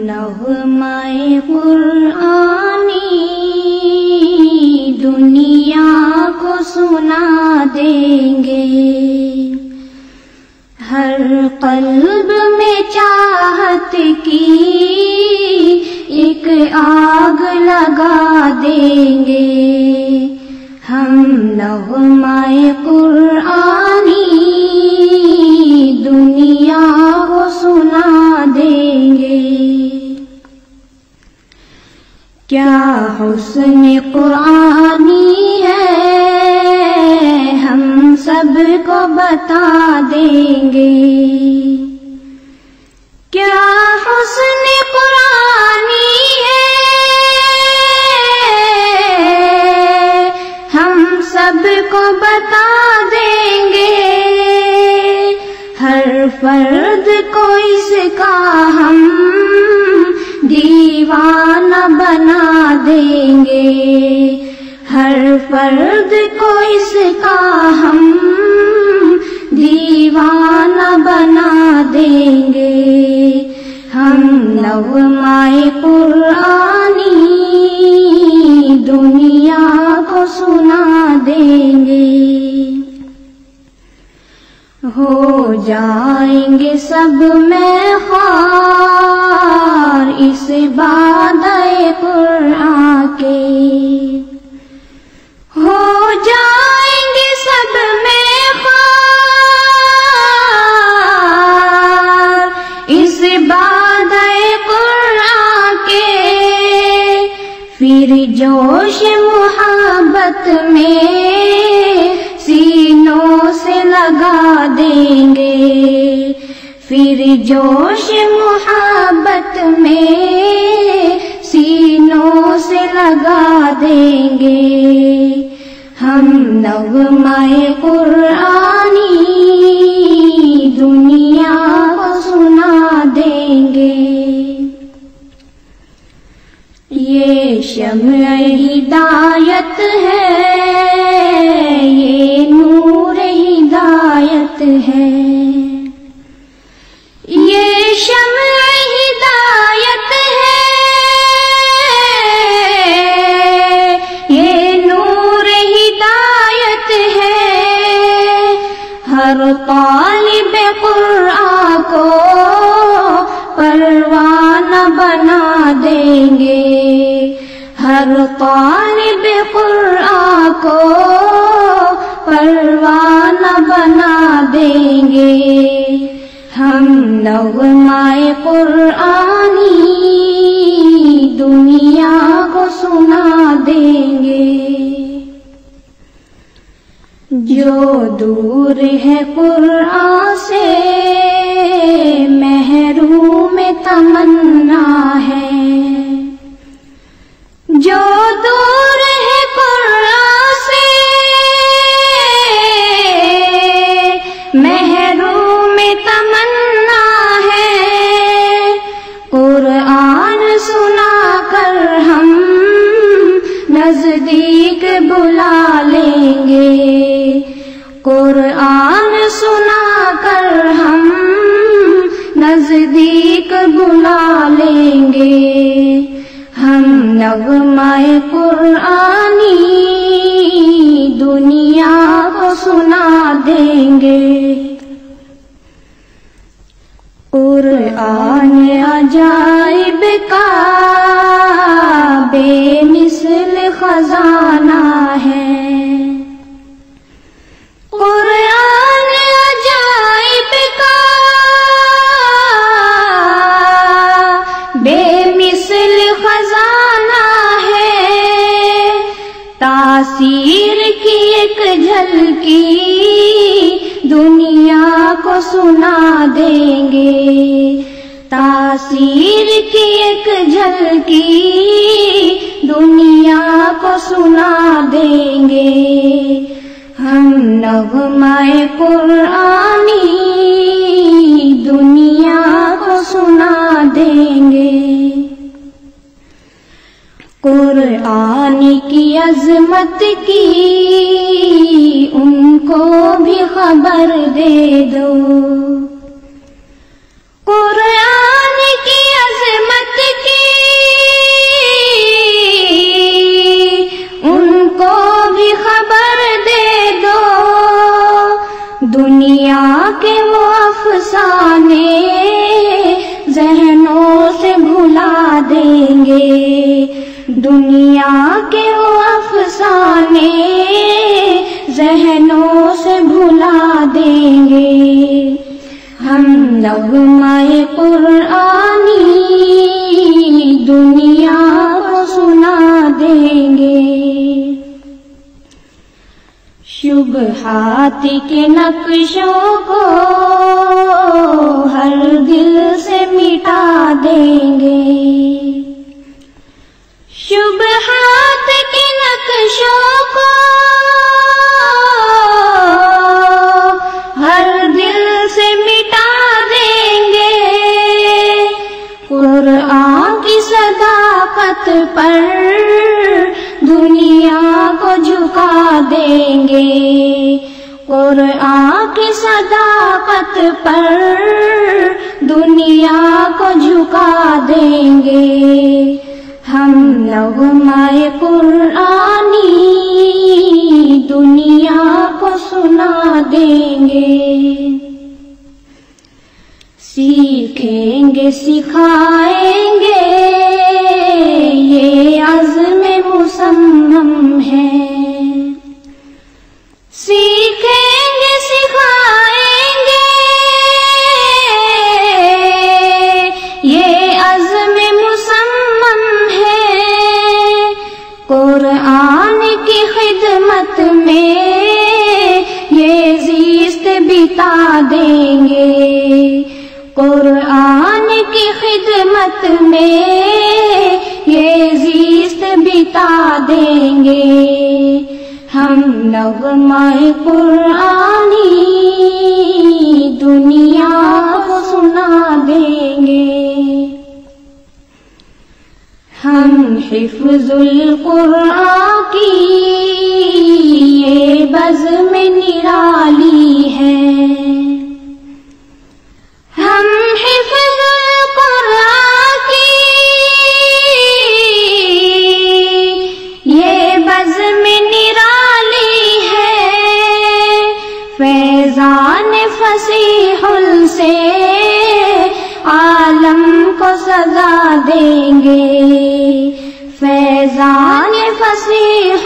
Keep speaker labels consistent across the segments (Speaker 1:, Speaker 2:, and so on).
Speaker 1: نغمۂ قرآنی دنیا کو سنا دیں گے، ہر قلب میں چاہت کی ایک آگ لگا دیں گے، ہم نغمۂ قرآنی دنیا کو سنا دیں گے۔ کیا حسن قرآنی ہے ہم سب کو بتا دیں گے، کیا حسن قرآنی ہے ہم سب کو بتا دیں گے، ہر فرد کو اس کا ہم دیوانہ بنا دیں گے، ہر فرد کو اس کا ہم دیوانہ بنا دیں گے، ہم نغمۂ قرآنی دنیا کو سنا دیں گے۔ ہو جائیں گے سب میں خوار اس بادئ قرآن کے، ہو جائیں گے سب میں خوار اس بادئ قرآن کے، پھر جوش محبت میں سینوں سے لگا دیں گے، پھر جوش محبت میں سینوں سے لگا دیں گے، ہم نغمۂ قرآنی دنیا کو سنا دیں گے۔ یہ شمع ہدایت ہے، یہ نور ہدایت ہے، یہ شمع ہدایت ہے، یہ نور ہدایت ہے، ہر طالب قرآن کو پروانہ بنا دیں گے، ہر طالب قرآن کو پروانہ بنا دیں گے، ہم نغمۂ قرآنی دنیا کو سنا دیں گے۔ جو دور ہے قرآن سے محروم تمنا ہے، جو دور ہے قرآن سے محروم تمنا ہے، قرآن سنا کر ہم نزدیک بلا لیں گے، قرآن سنا کر ہم نزدیک بلا لیں گے، ہم نغمۂ قرآنی دنیا کو سنا دیں گے۔ قرآن عجائب کا بے مثل خزانہ ہے، قرآن عجائب کا بے مثل خزانہ ہے، تاثیر کی ایک جھلکی دنیا کو سنا دیں گے، تاثیر کی ایک جھلکی دنیا کو سنا دیں گے، ہم نغمۂ قرآنی دنیا کو سنا دیں گے۔ قرآن کی عظمت کی ان کو بھی خبر دے دو، قرآن کی عظمت دیں گے، دنیا کے وہ افسانے ذہنوں سے بھلا دیں گے، ہم نغمہ قرآنی دنیا کو سنا دیں گے، شبہات کے نقشوں کو ہر دل سے مٹا دیں گے، شبہات کے نقشوں کو ہر دل سے مٹا دیں گے، قرآن کی صداقت پر دنیا کو جھکا دیں گے، قرآن کی صداقت پر دنیا کو جھکا دیں گے، ہم نغمہ قرآنی دنیا کو سنا دیں گے، سیکھیں گے سکھائیں گے یہ عزم مصمم ہے، سیکھیں گے سکھائیں گے یہ عزم مصمم ہے، قرآن کی خدمت میں یہ زیست بتا دیں گے، قرآن کی خدمت میں یہ زیست بتا دیں گے، ہم نغمہ قرآنی دنیا کو سنا دیں گے، ہم حفظ القرآن کی یہ بزم نرالی ہے، ہم حفظ القرآن کی یہ بزم نرالی ہے، فیضان فصیح سے عالم کو سزا دیں گے، فیضان فصیح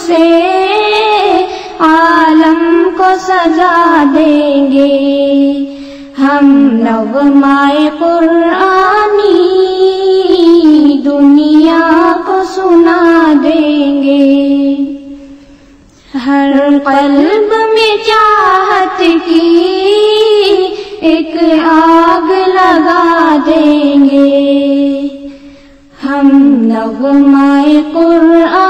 Speaker 1: سے عالم کو سزا دیں گے، ہم نغمہ قرآنی دنیا کو سنا دیں گے، ہر قلب میں چاہت کی ایک آگ لگا دیں گے، ہم نغمہ قرآن